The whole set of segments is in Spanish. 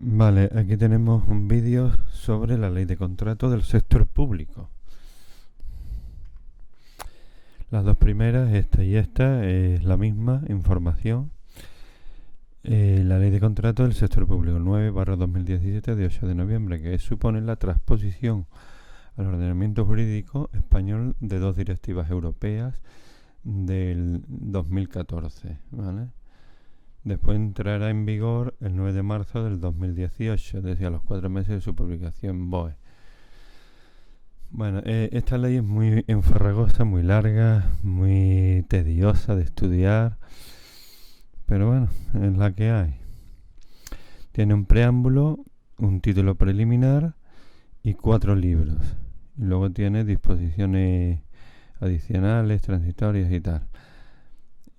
Vale, aquí tenemos un vídeo sobre la ley de contrato del sector público. Las dos primeras, esta y esta, es la misma información. La ley de contrato del sector público 9/2017 de 8 de noviembre, que supone la transposición al ordenamiento jurídico español de dos directivas europeas del 2014, ¿vale? Después entrará en vigor el 9 de marzo del 2018, es decir, a los 4 meses de su publicación en BOE. Bueno, esta ley es muy enfarragosa, muy larga, muy tediosa de estudiar, pero bueno, es la que hay. Tiene un preámbulo, un título preliminar y 4 libros. Y luego tiene disposiciones adicionales, transitorias y tal.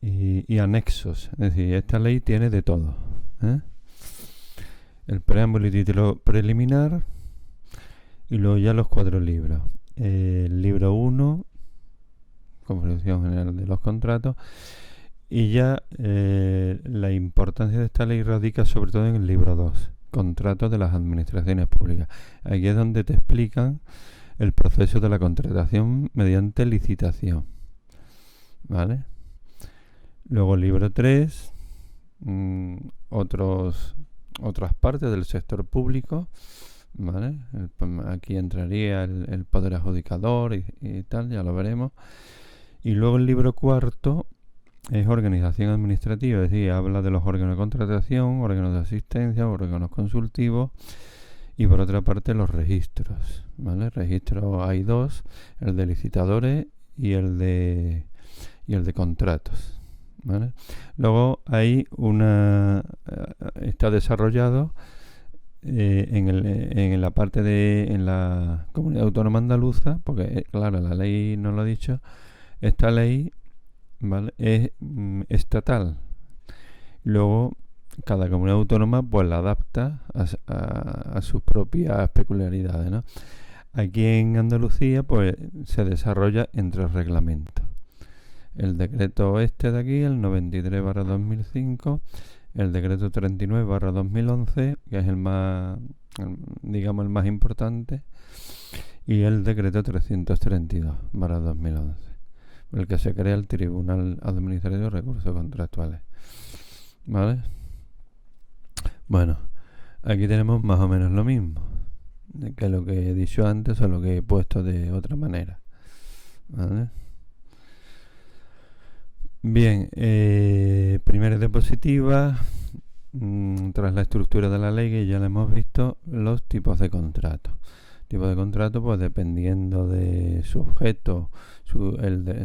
Y anexos, es decir, esta ley tiene de todo, ¿eh? El preámbulo y título preliminar y luego ya los 4 libros. El libro 1, Configuración General de los Contratos, y ya la importancia de esta ley radica sobre todo en el libro 2, Contratos de las Administraciones Públicas. Aquí es donde te explican el proceso de la contratación mediante licitación, ¿vale? Luego el libro 3, otras partes del sector público, ¿vale? Aquí entraría el poder adjudicador y tal, ya lo veremos. Y luego el libro 4 es organización administrativa, es decir, habla de los órganos de contratación, órganos de asistencia, órganos consultivos y por otra parte los registros, ¿vale? Registros hay dos, el de licitadores y el de contratos, ¿vale? Luego hay está desarrollado en la parte en la Comunidad Autónoma Andaluza, porque claro, la ley no lo ha dicho, esta ley, ¿vale?, es estatal. Luego cada comunidad autónoma pues la adapta a sus propias peculiaridades, ¿no? Aquí en Andalucía pues se desarrolla en 3 reglamentos. El decreto de aquí, el 93/2005, el decreto 39/2011, que es el más importante, y el decreto 332/2011, el que se crea el Tribunal Administrativo de Recursos Contractuales, ¿vale? Bueno, aquí tenemos más o menos lo mismo que lo que he dicho antes o lo que he puesto de otra manera, ¿vale? Bien, primera diapositiva. Tras la estructura de la ley, que ya la hemos visto, los tipos de contrato. Tipo de contrato, pues dependiendo de su objeto,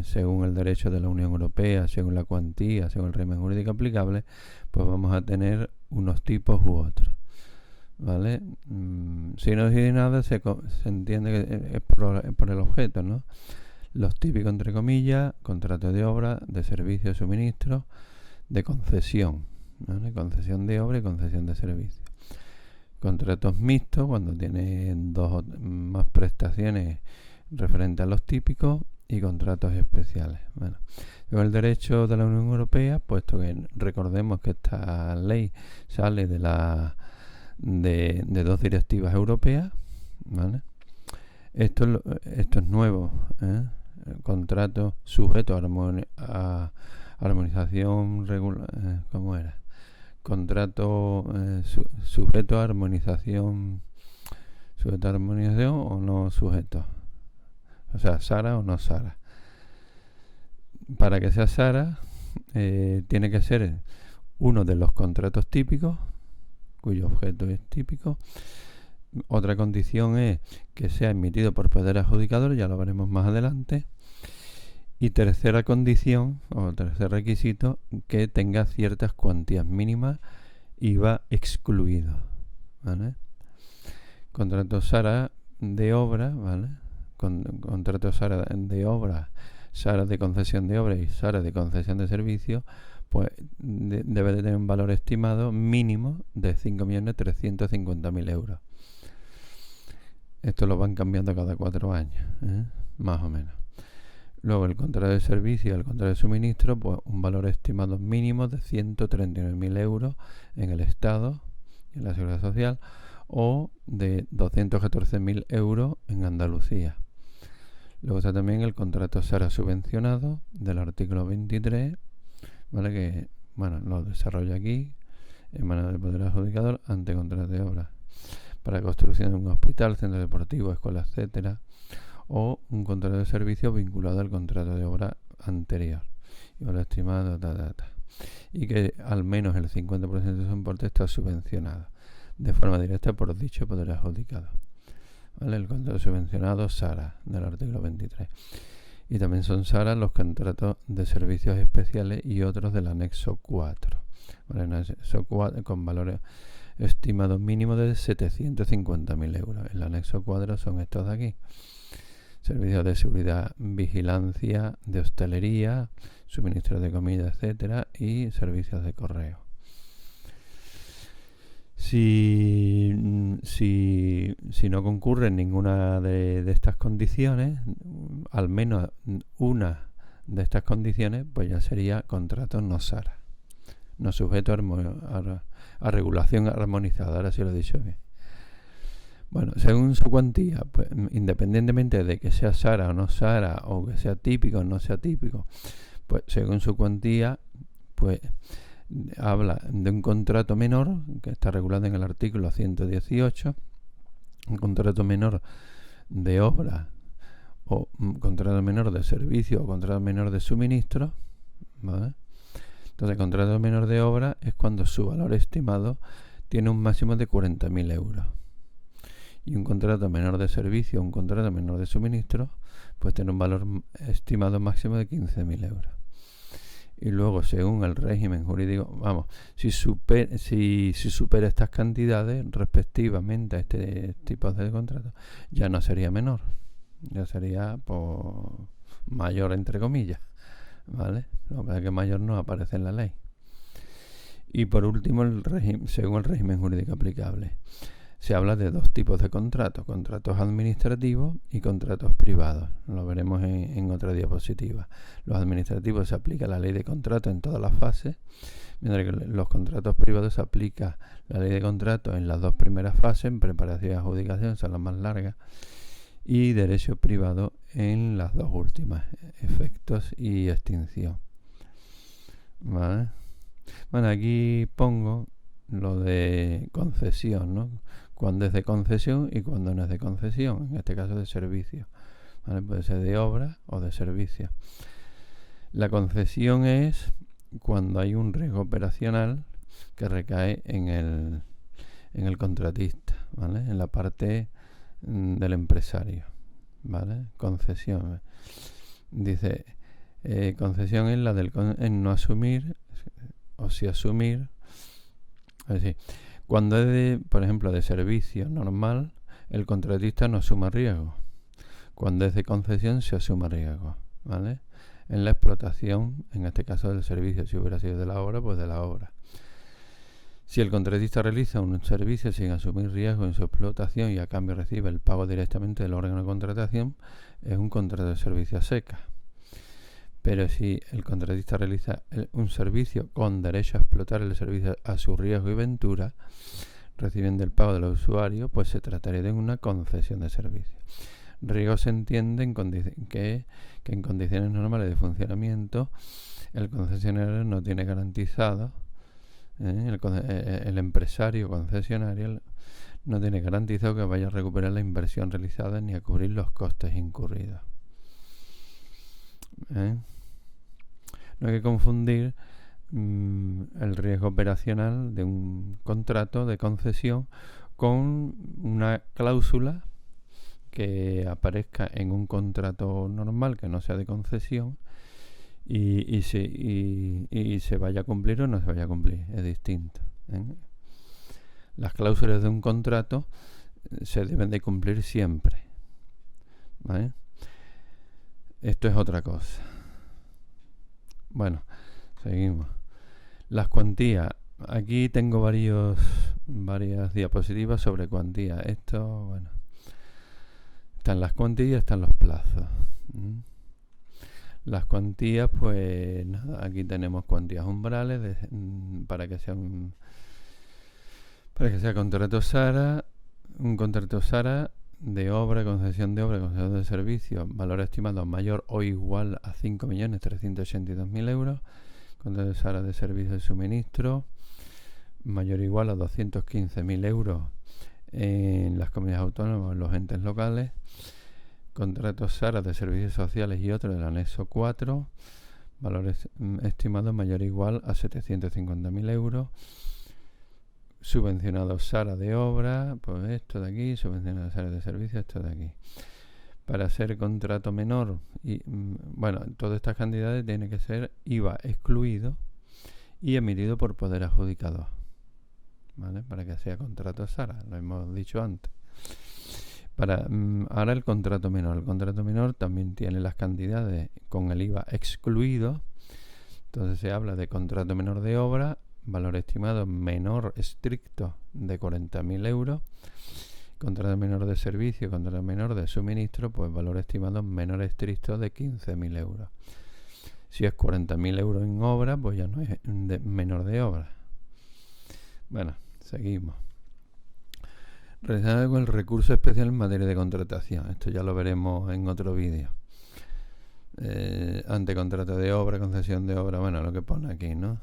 según el derecho de la Unión Europea, según la cuantía, según el régimen jurídico aplicable, pues vamos a tener unos tipos u otros, ¿vale? Si no dice nada, se entiende que es por el objeto, ¿no? Los típicos, entre comillas, contratos de obra, de servicio, de suministro, de concesión, ¿vale? Concesión de obra y concesión de servicio. Contratos mixtos, cuando tienen 2 o más prestaciones referentes a los típicos, y contratos especiales. Bueno, luego el derecho de la Unión Europea, puesto que recordemos que esta ley sale de 2 directivas europeas, ¿vale? Esto es nuevo, ¿eh? Contrato sujeto a armonización regular, ¿cómo era? Contrato sujeto a armonización o no sujeto, o sea, SARA o no SARA. Para que sea SARA tiene que ser uno de los contratos típicos cuyo objeto es típico. Otra condición es que sea emitido por poder adjudicador, ya lo veremos más adelante. Y tercera condición, o tercer requisito, que tenga ciertas cuantías mínimas, IVA excluido, ¿vale? Contrato SARA de obra, ¿vale? Contrato SARA de obra, SARA de concesión de obra y SARA de concesión de servicio, pues debe de tener un valor estimado mínimo de 5.350.000 euros. Esto lo van cambiando cada 4 años, más o menos. Luego el contrato de servicio y el contrato de suministro, pues un valor estimado mínimo de 139.000 euros en el Estado en la Seguridad Social, o de 214.000 euros en Andalucía. Luego está también el contrato SARA subvencionado del artículo 23, ¿vale? Que, bueno, lo desarrolla aquí, en manos del Poder Adjudicador, ante contrato de obra para construcción de un hospital, centro deportivo, escuela, etcétera, o un contrato de servicio vinculado al contrato de obra anterior. Y valor estimado, y que al menos el 50% de su importe está subvencionado de forma directa por dicho Poder Adjudicador. ¿Vale? El contrato subvencionado SARA del artículo 23. Y también son SARA los contratos de servicios especiales y otros del anexo 4. ¿Vale? El anexo 4 con valores estimados mínimos de 750.000 euros. El anexo 4 son estos de aquí. Servicios de seguridad, vigilancia, de hostelería, suministro de comida, etcétera, y servicios de correo. Si no concurre en ninguna de estas condiciones, al menos una de estas condiciones, pues ya sería contrato no SARA, no sujeto a regulación armonizada. Ahora sí lo he dicho bien. Bueno, según su cuantía, pues independientemente de que sea SARA o no SARA, o que sea típico o no sea típico, pues según su cuantía, pues habla de un contrato menor que está regulado en el artículo 118, un contrato menor de obra o un contrato menor de servicio o contrato menor de suministro, ¿vale? Entonces, el contrato menor de obra es cuando su valor estimado tiene un máximo de 40.000 euros. Y un contrato menor de servicio o un contrato menor de suministro pues tiene un valor estimado máximo de 15.000 euros. Y luego, según el régimen jurídico, si supera estas cantidades respectivamente a este tipo de contrato, ya no sería menor, ya sería mayor, entre comillas, ¿vale? Lo que pasa es que mayor no aparece en la ley. Y por último, según el régimen jurídico aplicable, se habla de dos tipos de contratos: contratos administrativos y contratos privados. Lo veremos en otra diapositiva. Los administrativos se aplica la ley de contrato en todas las fases, mientras que los contratos privados se aplica la ley de contrato en las dos primeras fases, en preparación y adjudicación, son las más largas, y derecho privado en las dos últimas, efectos y extinción. ¿Vale? Bueno, aquí pongo lo de concesión, ¿no? Cuando es de concesión y cuando no es de concesión, en este caso de servicio, ¿vale? Puede ser de obra o de servicio. La concesión es cuando hay un riesgo operacional que recae en el contratista, ¿vale? En la parte del empresario, ¿vale? Concesión. Dice, concesión es la en no asumir, o si asumir. Es decir, cuando es por ejemplo, de servicio normal, el contratista no asume riesgo. Cuando es de concesión, se asume riesgo, ¿vale? En la explotación, en este caso del servicio, si hubiera sido de la obra, pues de la obra. Si el contratista realiza un servicio sin asumir riesgo en su explotación y a cambio recibe el pago directamente del órgano de contratación, es un contrato de servicio a secas. Pero si el contratista realiza un servicio con derecho a explotar el servicio a su riesgo y ventura, recibiendo el pago del usuario, pues se trataría de una concesión de servicio. Riesgo se entiende que en condiciones normales de funcionamiento el concesionario no tiene garantizado, el empresario concesionario no tiene garantizado que vaya a recuperar la inversión realizada ni a cubrir los costes incurridos. No hay que confundir el riesgo operacional de un contrato de concesión con una cláusula que aparezca en un contrato normal que no sea de concesión y se vaya a cumplir o no se vaya a cumplir. Es distinto, ¿eh? Las cláusulas de un contrato se deben de cumplir siempre, ¿vale? Esto es otra cosa. Bueno, seguimos. Las cuantías. Aquí tengo varias diapositivas sobre cuantías. Esto, bueno, están las cuantías, están los plazos. Las cuantías, pues nada, aquí tenemos cuantías umbrales para Para que sea contrato SARA, un contrato SARA de obra, concesión de servicio, valor estimado mayor o igual a 5.382.000 euros. Contrato SARA de servicio de suministro, mayor o igual a 215.000 euros en las comunidades autónomas o en los entes locales. Contratos SARA de servicios sociales y otros del anexo 4, valores estimados mayor o igual a 750.000 euros. Subvencionados SARA de obra, pues esto de aquí, subvencionados SARA de servicios, esto de aquí. Para ser contrato menor, y bueno, todas estas cantidades tienen que ser IVA excluido y emitido por poder adjudicador, ¿vale? Para que sea contrato SARA, lo hemos dicho antes. Ahora el contrato menor. El contrato menor también tiene las cantidades con el IVA excluido. Entonces se habla de contrato menor de obra, valor estimado menor estricto de 40.000 euros. Contrato menor de servicio, contrato menor de suministro, pues valor estimado menor estricto de 15.000 euros. Si es 40.000 euros en obra, pues ya no es menor de obra. Bueno, seguimos. Relacionado con el recurso especial en materia de contratación. Esto ya lo veremos en otro vídeo. Ante contrato de obra, concesión de obra, bueno, lo que pone aquí, ¿no?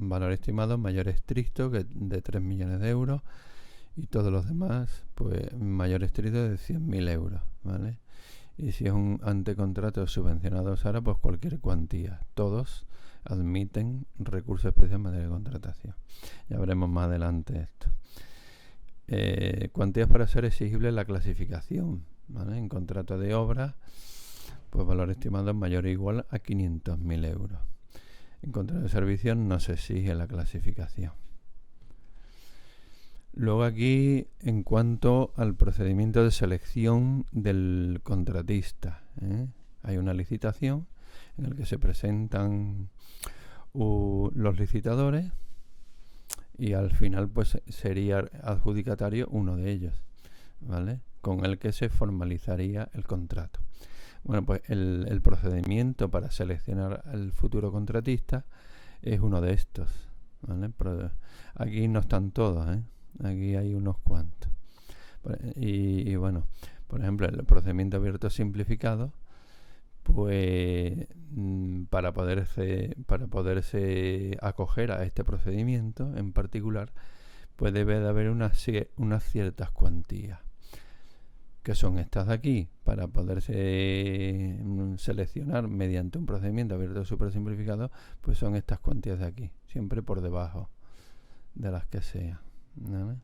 Valor estimado mayor estricto que de 3 millones de euros y todos los demás, pues mayor estricto de 100.000 euros, ¿vale? Y si es un antecontrato subvencionado SARA, pues cualquier cuantía. Todos admiten recurso especial en materia de contratación. Ya veremos más adelante esto. Cuantías para ser exigible la clasificación, ¿vale? En contrato de obra, pues valor estimado mayor o igual a 500.000 euros. En contrato de servicios no se exige la clasificación. Luego aquí, en cuanto al procedimiento de selección del contratista, hay una licitación en la que se presentan los licitadores y al final pues sería adjudicatario uno de ellos, ¿vale? Con el que se formalizaría el contrato. Bueno, pues el procedimiento para seleccionar al futuro contratista es uno de estos, ¿vale? Pero aquí no están todos, aquí hay unos cuantos. Y bueno, por ejemplo, el procedimiento abierto simplificado, pues para poderse acoger a este procedimiento en particular, pues debe de haber unas ciertas cuantías, que son estas de aquí, para poderse seleccionar mediante un procedimiento abierto súper simplificado, pues son estas cuantías de aquí, siempre por debajo de las que sea, ¿vale?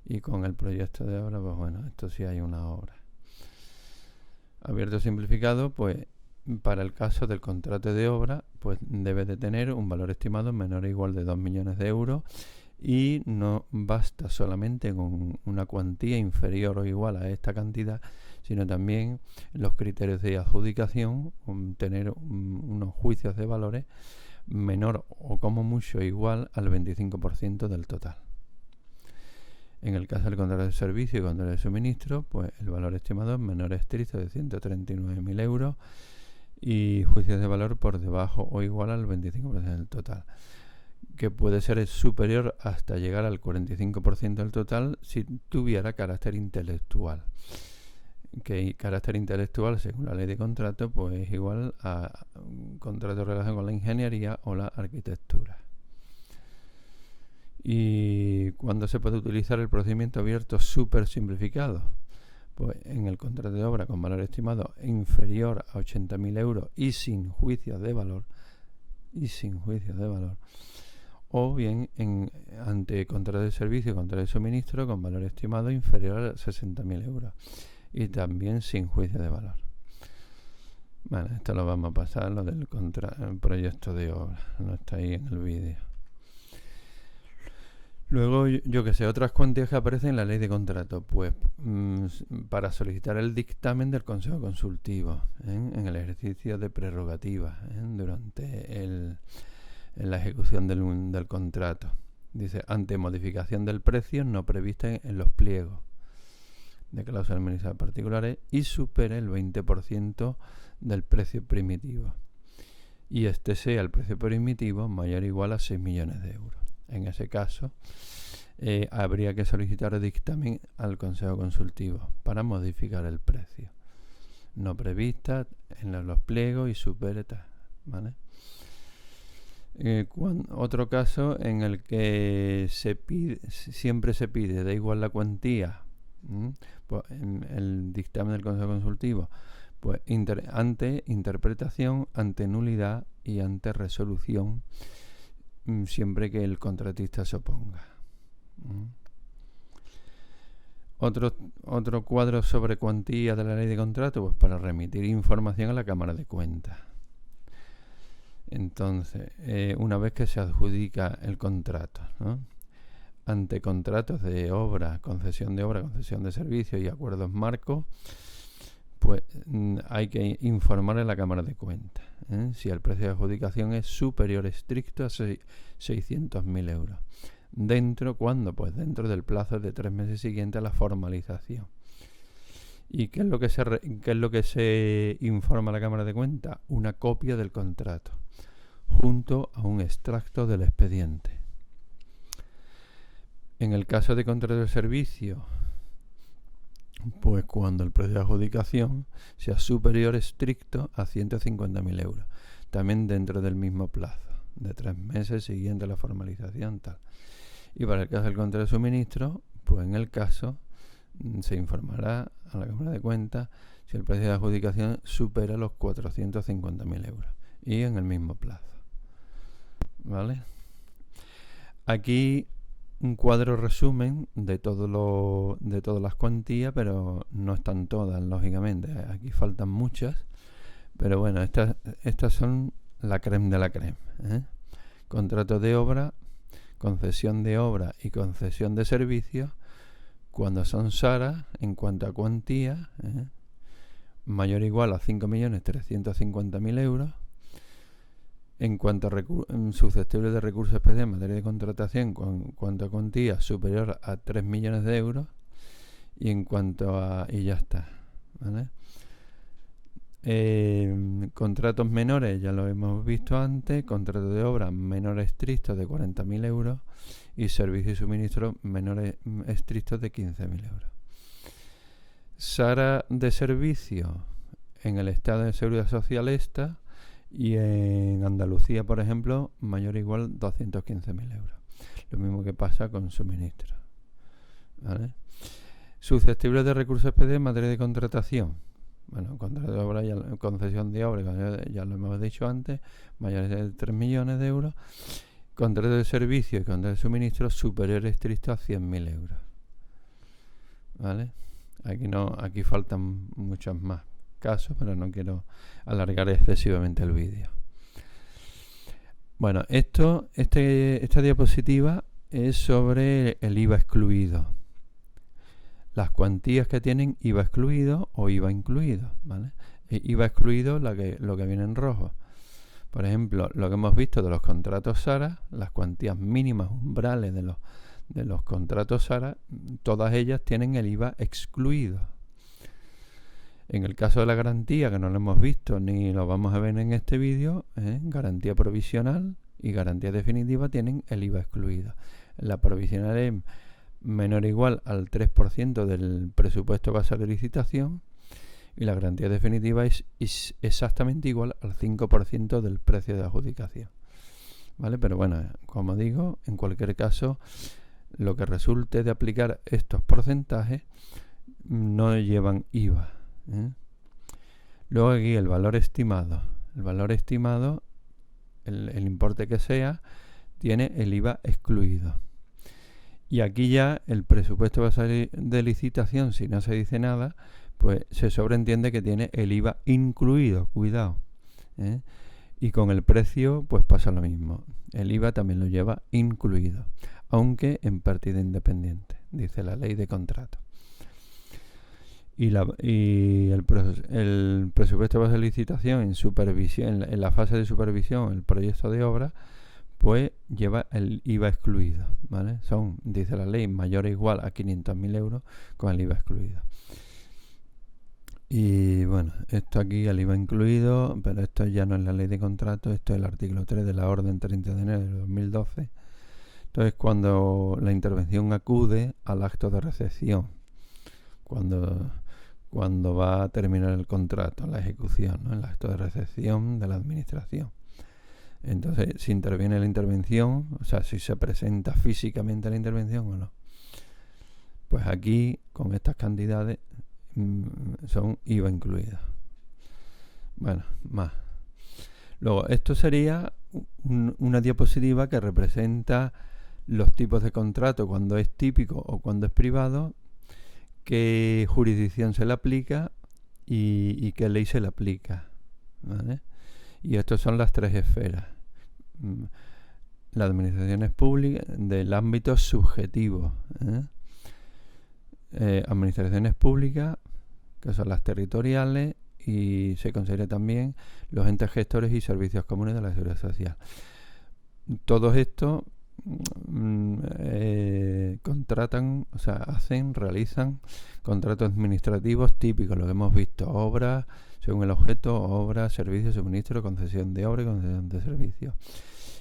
Y con el proyecto de obra, pues bueno, esto sí hay una obra. Abierto simplificado, pues para el caso del contrato de obra, pues debe de tener un valor estimado menor o igual de 2 millones de euros y no basta solamente con una cuantía inferior o igual a esta cantidad, sino también los criterios de adjudicación, tener unos juicios de valores menor o como mucho igual al 25% del total. En el caso del contrato de servicio y contrato de suministro, pues el valor estimado es menor estricto de 139.000 euros y juicios de valor por debajo o igual al 25% del total, que puede ser superior hasta llegar al 45% del total si tuviera carácter intelectual. Que carácter intelectual, según la ley de contrato, pues es igual a un contrato relacionado con la ingeniería o la arquitectura. ¿Y cuándo se puede utilizar el procedimiento abierto súper simplificado? Pues en el contrato de obra con valor estimado inferior a 80.000 euros y sin juicios de valor, o bien ante contrato de servicio y contrato de suministro con valor estimado inferior a 60.000 euros y también sin juicio de valor. Bueno, esto lo vamos a pasar, lo del proyecto de obra, no está ahí en el vídeo. Luego, yo que sé, otras cuantías que aparecen en la ley de contrato, pues para solicitar el dictamen del Consejo Consultivo en el ejercicio de prerrogativas durante la ejecución del contrato. Dice, ante modificación del precio no prevista en los pliegos de cláusulas administrativas particulares y supere el 20% del precio primitivo. Y este sea el precio primitivo mayor o igual a 6 millones de euros. En ese caso, habría que solicitar el dictamen al Consejo Consultivo para modificar el precio no prevista en los pliegos y supere tal, ¿vale? Otro caso en el que siempre se pide, da igual la cuantía, pues en el dictamen del Consejo Consultivo, pues ante interpretación, ante nulidad y ante resolución, siempre que el contratista se oponga. Otro cuadro sobre cuantía de la ley de contrato, pues para remitir información a la Cámara de Cuentas. Entonces, una vez que se adjudica el contrato, ¿no?, ante contratos de obra, concesión de servicios y acuerdos marcos, pues hay que informar a la Cámara de Cuentas si el precio de adjudicación es superior estricto a 600.000 euros. ¿Cuándo? Pues dentro del plazo de 3 meses siguiente a la formalización. ¿Y qué es lo que se informa a la Cámara de Cuentas? Una copia del contrato, junto a un extracto del expediente. En el caso de contrato de servicio, pues cuando el precio de adjudicación sea superior estricto a 150.000 euros, también dentro del mismo plazo, de 3 meses siguiente a la formalización, tal. Y para el caso del contrato de suministro, pues en el caso se informará a la Cámara de Cuentas si el precio de adjudicación supera los 450.000 euros y en el mismo plazo, ¿vale? Aquí un cuadro resumen de todas las cuantías, pero no están todas, lógicamente. Aquí faltan muchas, pero bueno, estas son la crème de la crème, ¿eh? Contrato de obra, concesión de obra y concesión de servicios, cuando son SARA, en cuanto a cuantía, mayor o igual a 5.350.000 euros. En cuanto a susceptibles de recursos especiales en materia de contratación, en cuanto a cuantía superior a 3 millones de euros, y ya está, ¿vale? Contratos menores, ya lo hemos visto antes, contratos de obra menores estrictos de 40.000 euros y servicios y suministros menores estrictos de 15.000 euros. SARA de servicio en el Estado de Seguridad Social y en Andalucía, por ejemplo, mayor o igual 215.000 euros. Lo mismo que pasa con suministros, ¿vale? Susceptibles de recursos especiales en materia de contratación. Bueno, contrato de obra, concesión de obra, ya lo hemos dicho antes, mayores de 3 millones de euros. Contrato de servicio y contrato de suministro superior estricto a 100.000 euros, ¿vale? Aquí faltan muchos más casos, pero no quiero alargar excesivamente el vídeo. Bueno, esta diapositiva es sobre el IVA excluido. Las cuantías que tienen IVA excluido o IVA incluido, ¿vale? IVA excluido, lo que viene en rojo. Por ejemplo, lo que hemos visto de los contratos SARA, las cuantías mínimas umbrales de los contratos SARA, todas ellas tienen el IVA excluido. En el caso de la garantía, que no lo hemos visto ni lo vamos a ver en este vídeo, garantía provisional y garantía definitiva tienen el IVA excluido. La provisional es menor o igual al 3% del presupuesto base de licitación y la garantía definitiva es exactamente igual al 5% del precio de adjudicación, ¿vale? Pero bueno, como digo, en cualquier caso, lo que resulte de aplicar estos porcentajes no llevan IVA, ¿eh? Luego aquí el valor estimado. El valor estimado, el importe que sea, tiene el IVA excluido. Y aquí ya el presupuesto base de licitación, si no se dice nada, pues se sobreentiende que tiene el IVA incluido, cuidado, ¿eh? Y con el precio pues pasa lo mismo. El IVA también lo lleva incluido, aunque en partida independiente, dice la ley de contrato. Y el presupuesto base de licitación en supervisión, en la fase de supervisión, el proyecto de obra, pues lleva el IVA excluido, ¿vale? Dice la ley, mayor o igual a 500.000 euros con el IVA excluido. Y bueno, esto aquí el IVA incluido, pero esto ya no es la ley de contrato, esto es el artículo 3 de la orden 30 de enero de 2012, Entonces, cuando la intervención acude al acto de recepción, cuando va a terminar el contrato, la ejecución, ¿no? El acto de recepción de la administración. Entonces, si interviene la intervención, o sea, si se presenta físicamente la intervención o no. Pues aquí, con estas cantidades, son IVA incluidas. Bueno, más. Luego, esto sería una diapositiva que representa los tipos de contrato, cuando es típico o cuando es privado, qué jurisdicción se le aplica y qué ley se le aplica, ¿vale? Y estas son las tres esferas. Las administraciones públicas del ámbito subjetivo, administraciones públicas, que son las territoriales, y se considera también los entes gestores y servicios comunes de la seguridad social. Todos estos contratan, o sea, realizan contratos administrativos típicos, lo que hemos visto: obras según el objeto, obras, servicios, suministro, concesión de obra y concesión de servicios.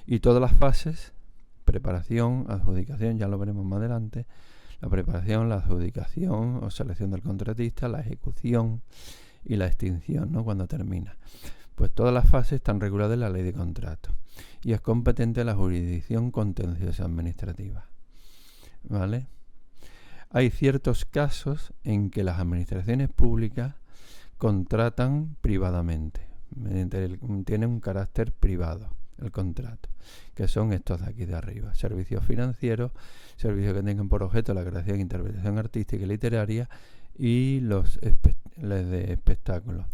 Y todas las fases: preparación, adjudicación, ya lo veremos más adelante, la preparación, la adjudicación o selección del contratista, la ejecución y la extinción, ¿no? Cuando termina. Pues todas las fases están reguladas en la ley de contrato y es competente la jurisdicción contenciosa administrativa, ¿vale? Hay ciertos casos en que las administraciones públicas contratan privadamente, tiene un carácter privado el contrato, que son estos de aquí de arriba: servicios financieros, servicios que tengan por objeto la creación e interpretación artística y literaria, y los de espectáculos.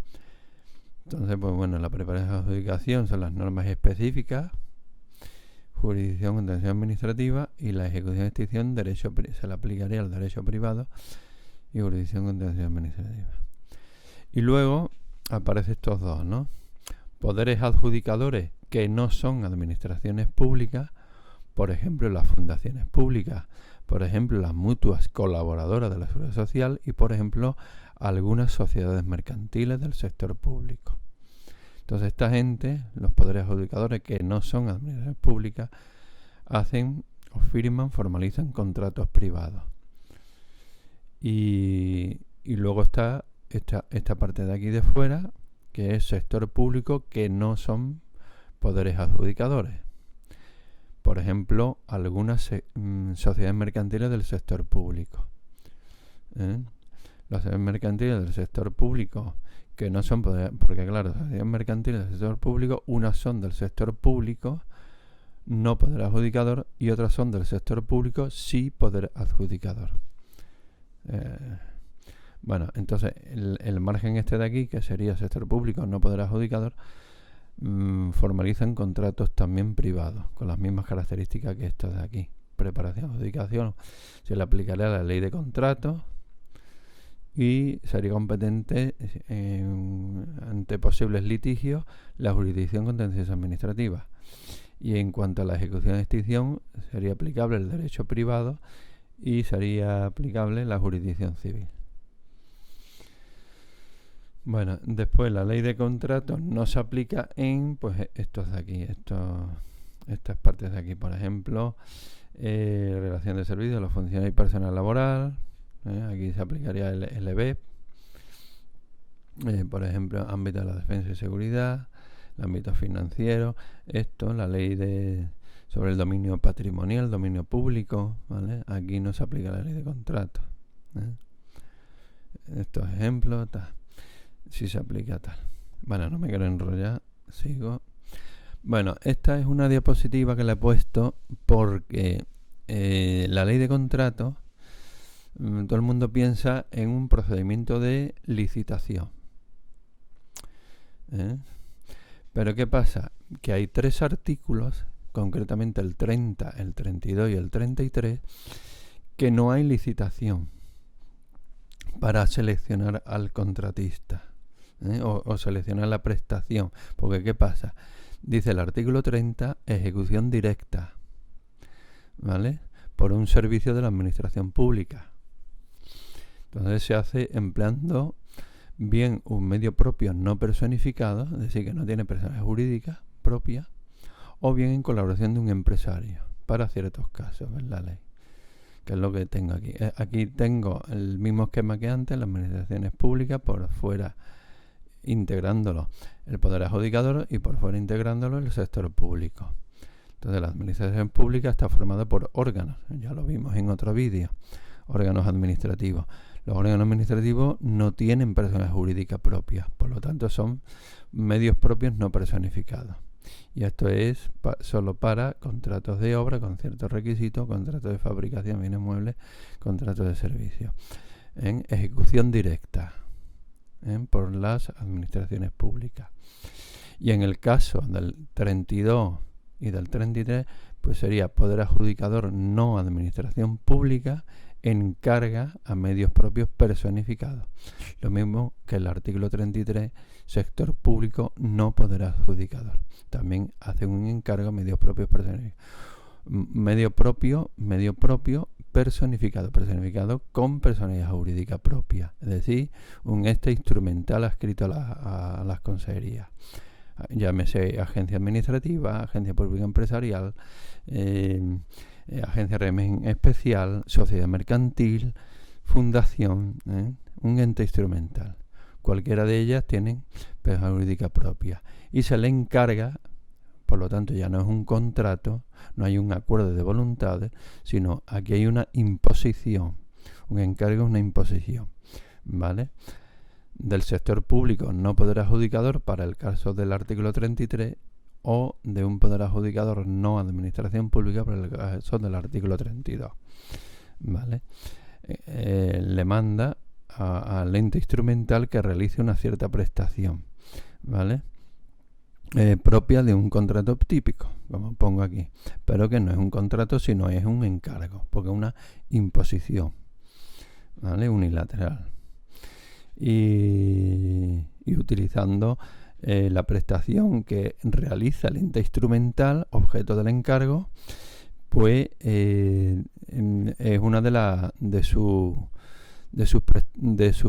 Entonces, pues bueno, la preparación de adjudicación son las normas específicas, jurisdicción contenciosa administrativa, y la ejecución y extinción se le aplicaría al derecho privado y jurisdicción contenciosa administrativa. Y luego aparecen estos dos, ¿no? Poderes adjudicadores que no son administraciones públicas, por ejemplo las fundaciones públicas, por ejemplo las mutuas colaboradoras de la seguridad social y por ejemplo algunas sociedades mercantiles del sector público. Entonces esta gente, los poderes adjudicadores que no son administraciones públicas, hacen o firman, formalizan contratos privados. Y luego está esta parte de aquí de fuera, que es sector público, que no son poderes adjudicadores. Por ejemplo, algunas sociedades mercantiles del sector público. Las sociedades mercantiles del sector público que no son poderes, porque claro, las sociedades mercantiles del sector público, unas son del sector público, no poder adjudicador, y otras son del sector público, sí poder adjudicador. Bueno, entonces el margen este de aquí, que sería sector público, no poder adjudicador, formalizan contratos también privados, con las mismas características que estos de aquí. Preparación, adjudicación, se le aplicaría la ley de contratos y sería competente ante posibles litigios la jurisdicción contenciosa administrativa. Y en cuanto a la ejecución y extinción, sería aplicable el derecho privado y sería aplicable la jurisdicción civil. Bueno, después la ley de contratos no se aplica en estos de aquí, estas partes de aquí, por ejemplo, relación de servicios, la función y personal laboral. Aquí se aplicaría el LBEP, por ejemplo, ámbito de la defensa y seguridad, el ámbito financiero, la ley sobre el dominio patrimonial, dominio público, ¿vale? Aquí no se aplica la ley de contratos. Estos ejemplos, sí se aplica tal. Bueno, no me quiero enrollar, sigo. Bueno, esta es una diapositiva que le he puesto porque la ley de contratos, todo el mundo piensa en un procedimiento de licitación. Pero ¿qué pasa? Que hay 3 artículos, concretamente el 30, el 32 y el 33, que no hay licitación para seleccionar al contratista, o seleccionar la prestación. Porque ¿qué pasa? Dice el artículo 30, ejecución directa, ¿vale? Por un servicio de la administración pública. Entonces se hace empleando bien un medio propio no personificado, es decir, que no tiene personalidad jurídica propia, o bien en colaboración de un empresario. para ciertos casos en la ley, que es lo que tengo aquí. Aquí tengo el mismo esquema que antes, las administraciones públicas, por fuera integrándolo el poder adjudicador y por fuera integrándolo el sector público. Entonces la administración pública está formada por órganos, ya lo vimos en otro vídeo, órganos administrativos. Los órganos administrativos no tienen personalidad jurídica propia, por lo tanto son medios propios no personificados. Y esto es solo para contratos de obra con ciertos requisitos, contratos de fabricación de bienes muebles, contratos de servicios. En ejecución directa por las administraciones públicas. Y en el caso del 32 y del 33, pues sería poder adjudicador no administración pública encarga a medios propios personificados. Lo mismo que el artículo 33, sector público no poder adjudicador. También hace un encargo a medios propios personificados. Medio propio personificado con personalidad jurídica propia, es decir, un ente instrumental adscrito a las consejerías, llámese agencia administrativa, agencia pública empresarial, agencia de régimen especial, sociedad mercantil, fundación, un ente instrumental. Cualquiera de ellas tienen personalidad jurídica propia y se le encarga. Por lo tanto, ya no es un contrato, no hay un acuerdo de voluntades, sino aquí hay una imposición. Un encargo es una imposición, ¿vale? Del sector público no poder adjudicador para el caso del artículo 33 o de un poder adjudicador no administración pública para el caso del artículo 32, ¿vale? Le manda al ente instrumental que realice una cierta prestación, ¿vale? Propia de un contrato típico, como pongo aquí, pero que no es un contrato, sino es un encargo, porque es una imposición, ¿vale? Unilateral. Y utilizando la prestación que realiza el ente instrumental, objeto del encargo, pues es una de sus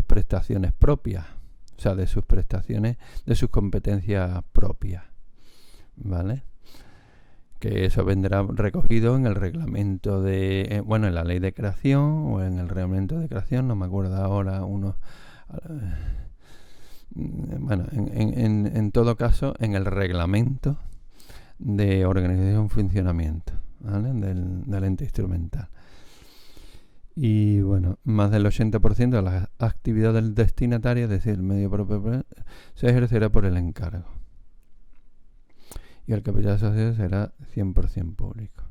prestaciones propias. O sea, de sus prestaciones, de sus competencias propias, ¿vale? Que eso vendrá recogido en el reglamento de, en la ley de creación o en el reglamento de creación, no me acuerdo ahora en todo caso, en el reglamento de organización y funcionamiento, ¿vale? Del ente instrumental. Y bueno, más del 80% de las actividades del destinatario, es decir, el medio propio, se ejercerá por el encargo. Y el capital social será 100% público.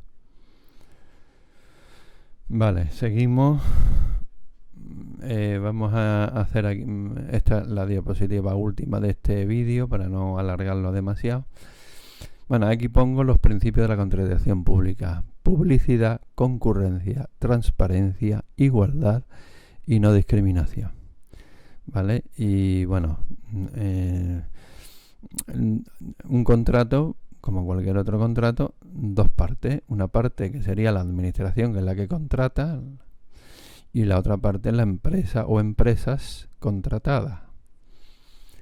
Vale, seguimos. Vamos a hacer aquí, esta es la diapositiva última de este vídeo para no alargarlo demasiado. Bueno, aquí pongo los principios de la contratación pública: publicidad, concurrencia, transparencia, igualdad y no discriminación, ¿vale? Y bueno, un contrato, como cualquier otro contrato, dos partes. Una parte que sería la administración, que es la que contrata, y la otra parte es la empresa o empresas contratadas,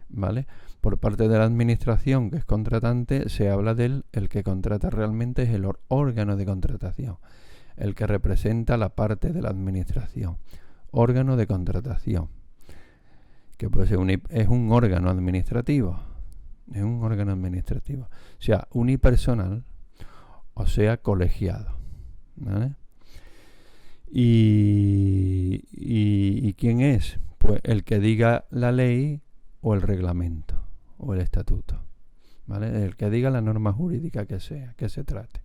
¿vale? Por parte de la administración, que es contratante, se habla el que contrata realmente es el órgano de contratación, el que representa la parte de la administración. Órgano de contratación, que pues es un órgano administrativo, o sea, unipersonal, o sea, colegiado, ¿vale? ¿Y quién es? Pues el que diga la ley o el reglamento o el estatuto, ¿vale? El que diga la norma jurídica que sea, que se trate.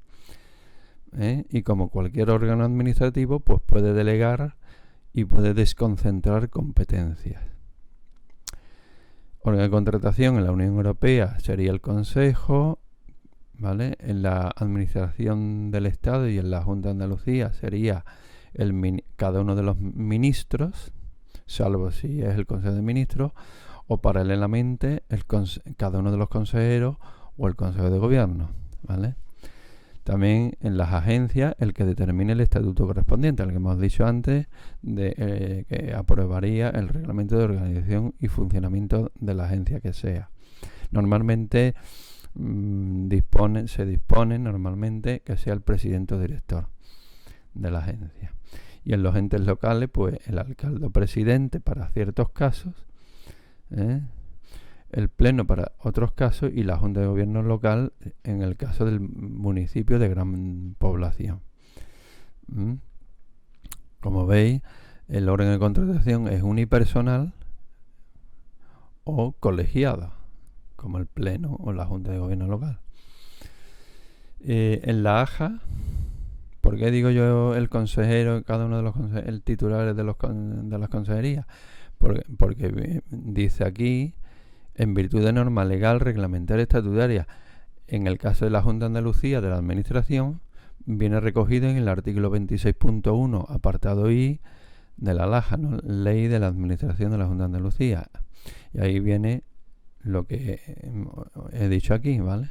Y como cualquier órgano administrativo, pues puede delegar y puede desconcentrar competencias. Órgano de contratación en la Unión Europea sería el Consejo, ¿vale? En la Administración del Estado y en la Junta de Andalucía sería cada uno de los ministros, salvo si es el Consejo de Ministros, o paralelamente cada uno de los consejeros o el Consejo de Gobierno, ¿vale? También en las agencias el que determine el estatuto correspondiente, al que hemos dicho antes, que aprobaría el reglamento de organización y funcionamiento de la agencia que sea. Normalmente se dispone normalmente que sea el presidente o director de la agencia. Y en los entes locales, pues el alcalde o presidente para ciertos casos, el pleno para otros casos y la junta de gobierno local en el caso del municipio de gran población. Como veis, el órgano de contratación es unipersonal o colegiado, como el pleno o la junta de gobierno local. En la AJA, ¿por qué digo yo el consejero, cada uno de los el titular de las consejerías? Porque dice aquí, en virtud de norma legal, reglamentaria, estatutaria, en el caso de la Junta de Andalucía de la Administración, viene recogido en el artículo 26.1, apartado I, de la LAJA, ¿no? Ley de la Administración de la Junta de Andalucía. Y ahí viene lo que he dicho aquí, ¿vale?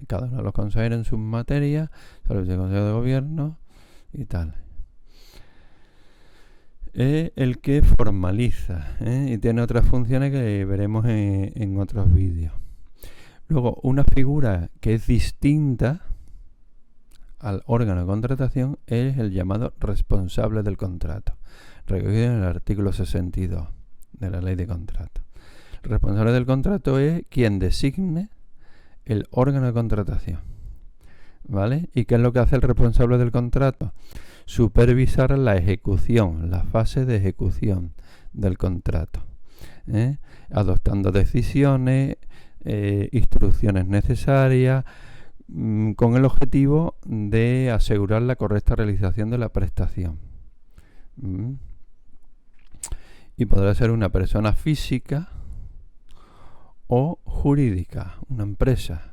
Cada uno de los consejeros en sus materias, sobre el Consejo de Gobierno y tal. Es el que formaliza, y tiene otras funciones que veremos en otros vídeos. Luego, una figura que es distinta al órgano de contratación es el llamado responsable del contrato, recogido en el artículo 62 de la Ley de Contrato. El responsable del contrato es quien designe el órgano de contratación, ¿vale? ¿Y qué es lo que hace el responsable del contrato? Supervisar la ejecución, la fase de ejecución del contrato, adoptando decisiones, instrucciones necesarias, con el objetivo de asegurar la correcta realización de la prestación. Y podrá ser una persona física o jurídica, una empresa,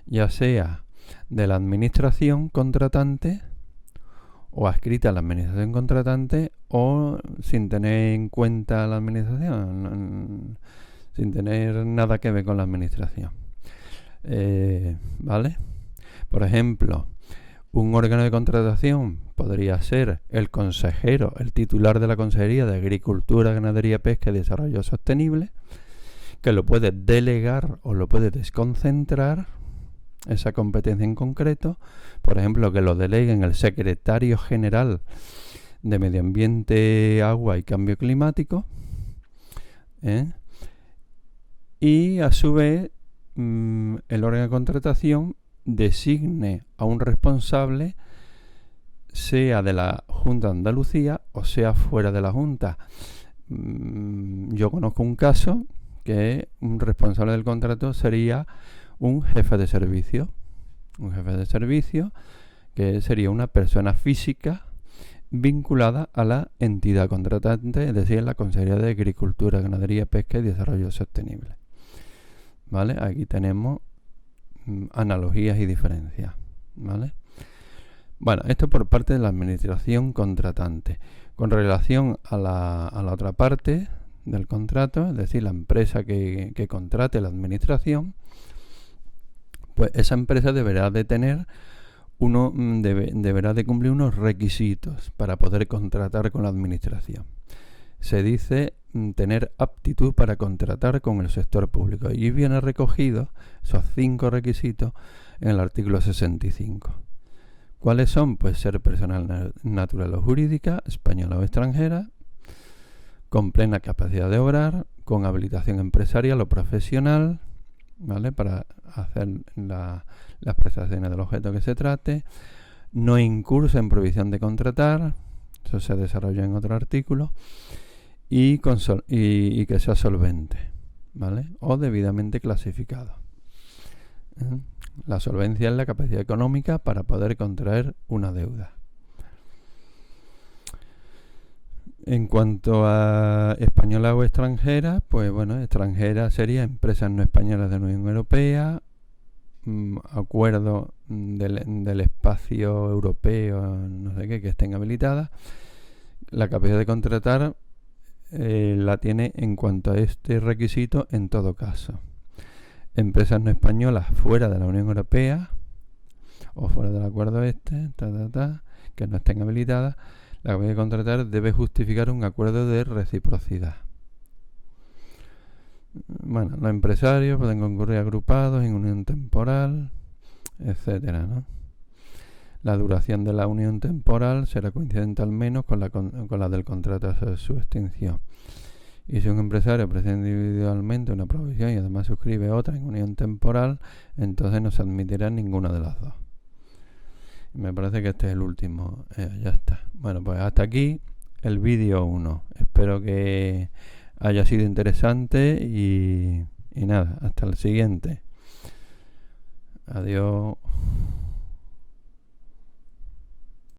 ya sea de la administración contratante o adscrita a la administración contratante o sin tener en cuenta la administración, sin tener nada que ver con la administración. ¿Vale? Por ejemplo, un órgano de contratación podría ser el consejero, el titular de la Consejería de Agricultura, Ganadería, Pesca y Desarrollo Sostenible, que lo puede delegar o lo puede desconcentrar, esa competencia en concreto. Por ejemplo, que lo delegue en el secretario general de Medio Ambiente, Agua y Cambio Climático, y a su vez el órgano de contratación designe a un responsable, sea de la Junta de Andalucía o sea fuera de la Junta. Yo conozco un caso que un responsable del contrato sería un jefe de servicio. Un jefe de servicio que sería una persona física vinculada a la entidad contratante, es decir, la Consejería de Agricultura, Ganadería, Pesca y Desarrollo Sostenible. ¿Vale? Aquí tenemos analogías y diferencias, ¿vale? Bueno, esto por parte de la administración contratante. Con relación a la otra parte del contrato, es decir, la empresa que contrate la administración, pues esa empresa deberá de tener deberá de cumplir unos requisitos para poder contratar con la administración. Se dice tener aptitud para contratar con el sector público y viene recogido esos 5 requisitos en el artículo 65. ¿Cuáles son? Pues ser personal natural o jurídica, española o extranjera, con plena capacidad de obrar, con habilitación empresarial o profesional, ¿vale? Para hacer las prestaciones del objeto que se trate, no incursa en prohibición de contratar, eso se desarrolla en otro artículo, y que sea solvente, ¿vale? O debidamente clasificado. La solvencia es la capacidad económica para poder contraer una deuda. En cuanto a española o extranjera, pues bueno, extranjera sería empresas no españolas de la Unión Europea, acuerdos del espacio europeo, no sé qué, que estén habilitadas. La capacidad de contratar la tiene en cuanto a este requisito en todo caso. Empresas no españolas fuera de la Unión Europea o fuera del acuerdo que no estén habilitadas, la capacidad de contratar debe justificar un acuerdo de reciprocidad. Bueno, los empresarios pueden concurrir agrupados en unión temporal, etcétera, ¿no? La duración de la unión temporal será coincidente al menos con la del contrato de su extinción. Y si un empresario presenta individualmente una provisión y además suscribe otra en unión temporal, entonces no se admitirá ninguna de las dos. Me parece que este es el último. Ya está. Bueno, pues hasta aquí el vídeo 1. Espero que haya sido interesante y nada, hasta el siguiente. Adiós.